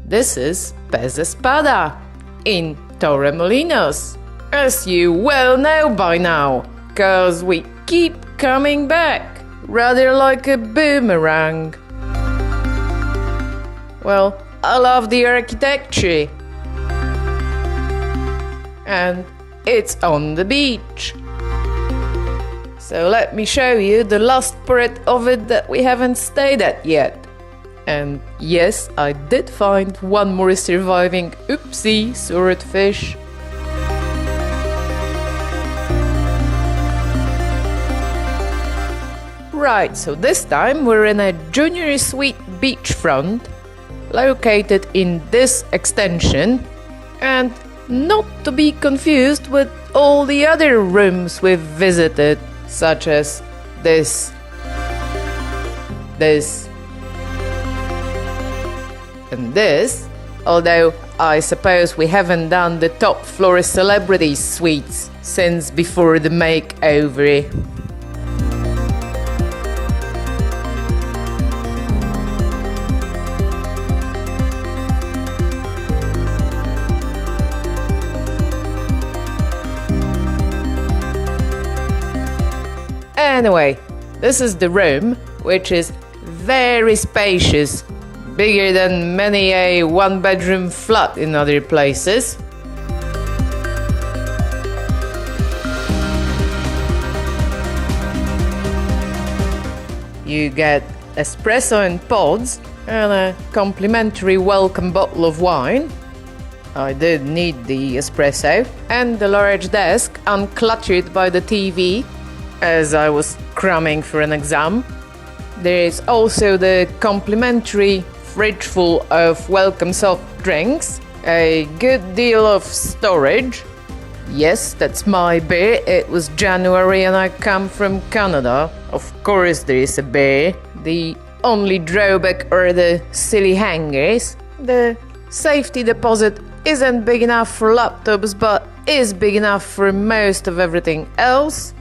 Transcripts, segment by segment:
This is Pez Espada in Torremolinos, as you well know by now, cause we keep coming back, rather like a boomerang. Well, I love the architecture, and it's on the beach. So let me show you the last part of it that we haven't stayed at yet. And yes, I did find one more surviving oopsie swordfish. Right, so this time we're in a junior suite beachfront, located in this extension, and not to be confused with all the other rooms we've visited, such as this, and this, although I suppose we haven't done the top floor celebrity suites since before the makeover. Anyway, this is the room, which is very spacious, bigger than many a one-bedroom flat in other places. You get espresso in pods and a complimentary welcome bottle of wine. I did need the espresso, and the large desk uncluttered by the TV, as I was cramming for an exam. There is also the complimentary fridge full of welcome soft drinks, a good deal of storage. Yes, that's my beer. It was January and I come from Canada. Of course there is a beer. The only drawback are the silly hangers. The safety deposit isn't big enough for laptops, but is big enough for most of everything else.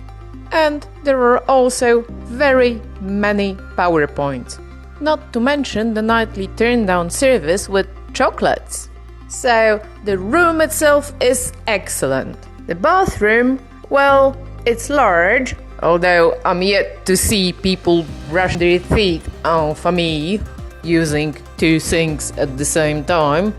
And there are also very many PowerPoints. Not to mention the nightly turn-down service with chocolates. So the room itself is excellent. The bathroom, well, it's large, although I'm yet to see people brush their teeth en famille using two sinks at the same time.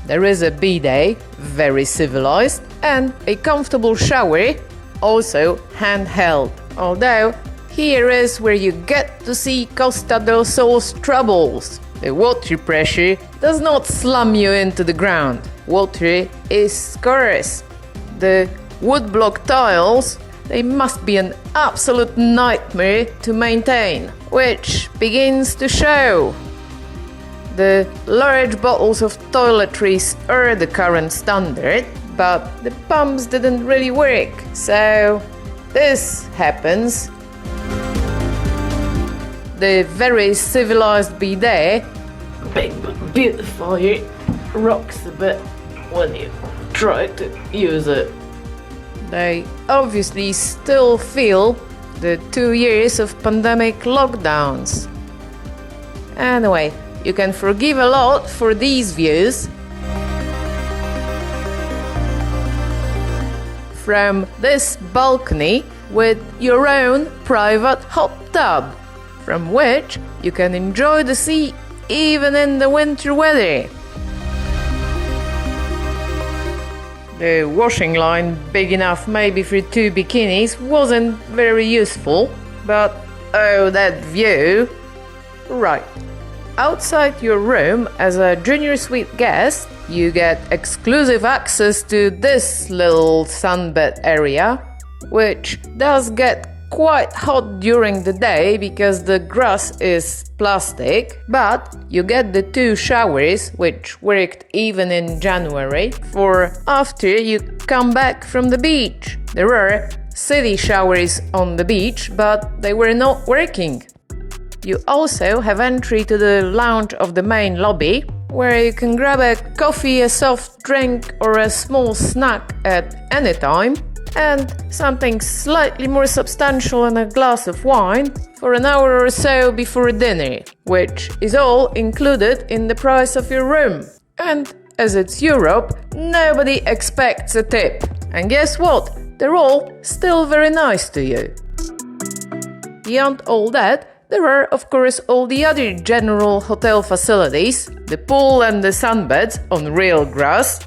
There is a bidet, very civilized, and a comfortable shower, also handheld. Although here is where you get to see Costa del Sol's troubles. The water pressure does not slam you into the ground. Water is scarce. The woodblock tiles, they must be an absolute nightmare to maintain, which begins to show. The large bottles of toiletries are the current standard, but the pumps didn't really work, so this happens. The very civilized bidet, big but beautifier, rocks a bit when you try to use it. They obviously still feel the 2 years of pandemic lockdowns. Anyway, you can forgive a lot for these views. From this balcony with your own private hot tub, from which you can enjoy the sea even in the winter weather. The washing line, big enough maybe for 2 bikinis, wasn't very useful, but oh, that view! Right. Outside your room, as a junior suite guest, you get exclusive access to this little sunbed area, which does get quite hot during the day because the grass is plastic, but you get the 2 showers, which worked even in January, for after you come back from the beach. There are city showers on the beach, but they were not working. You also have entry to the lounge of the main lobby, where you can grab a coffee, a soft drink, or a small snack at any time, and something slightly more substantial and a glass of wine for an hour or so before dinner, which is all included in the price of your room. And as it's Europe, nobody expects a tip. And guess what? They're all still very nice to you. Beyond all that, there are of course all the other general hotel facilities, the pool and the sunbeds on real grass,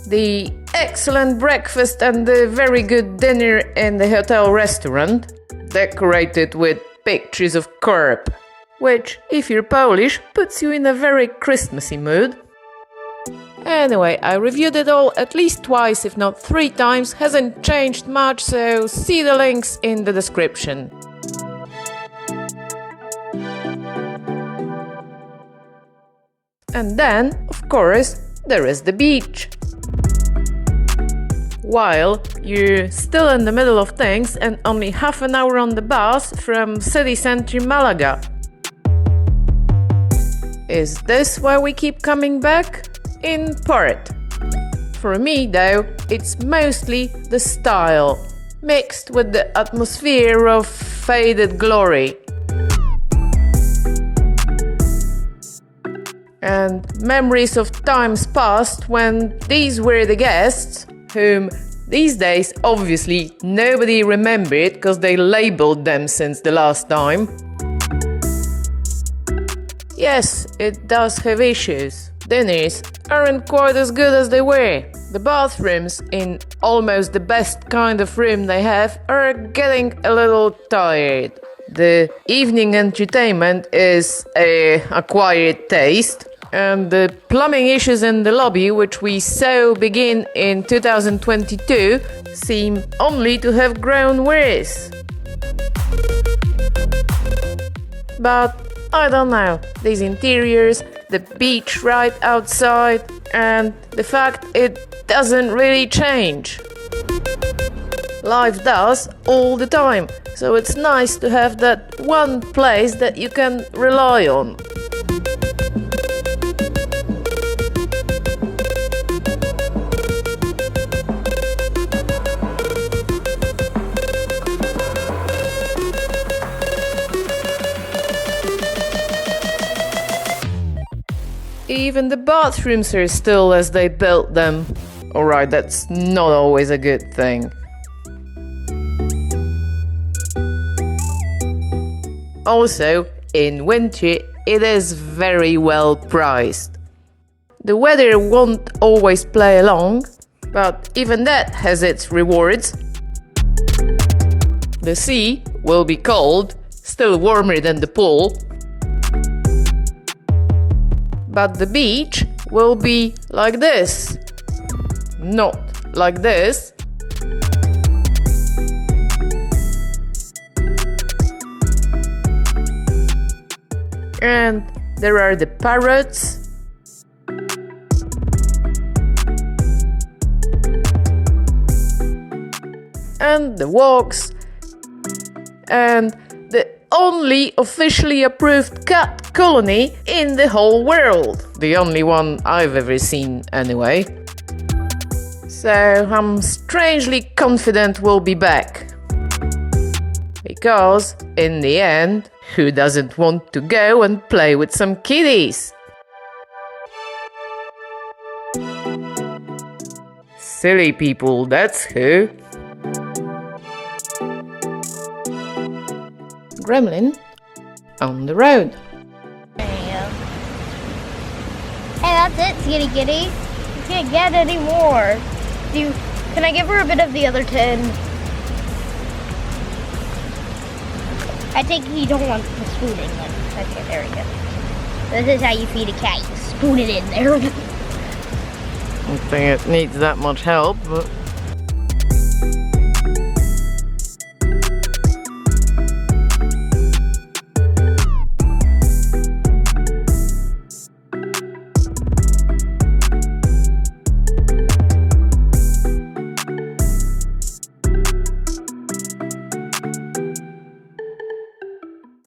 the excellent breakfast and the very good dinner in the hotel restaurant, decorated with pictures of carp, which, if you're Polish, puts you in a very Christmassy mood. Anyway, I reviewed it all at least twice, if not 3 times, hasn't changed much, so see the links in the description. And then, of course, there is the beach. While you're still in the middle of things and only half an hour on the bus from city center Malaga. Is this why we keep coming back? In part. For me, though, it's mostly the style, mixed with the atmosphere of faded glory. And memories of times past when these were the guests, whom these days obviously nobody remembered because they labeled them since the last time. Yes, it does have issues. Dinners aren't quite as good as they were. The bathrooms, in almost the best kind of room they have, are getting a little tired. The evening entertainment is an acquired taste, and the plumbing issues in the lobby, which we saw begin in 2022, seem only to have grown worse. But I don't know, these interiors, the beach right outside, and the fact it doesn't really change. Life does all the time, so it's nice to have that one place that you can rely on. Even the bathrooms are still as they built them. Alright, that's not always a good thing. Also, in winter, it is very well priced. The weather won't always play along, but even that has its rewards. The sea will be cold, still warmer than the pool. But the beach will be like this, not like this. And there are the parrots. And the walks. And the only officially approved cat colony in the whole world. The only one I've ever seen, anyway. So I'm strangely confident we'll be back. Because, in the end, who doesn't want to go and play with some kitties? Silly people, that's who. Gremlin on the road. There you go. Hey, that's it, Skitty Kitty. You can't get any more. Can I give her a bit of the other 10? I think you don't want the spooning then. Okay, there we go. This is how you feed a cat. You spoon it in there. I don't think it needs that much help, but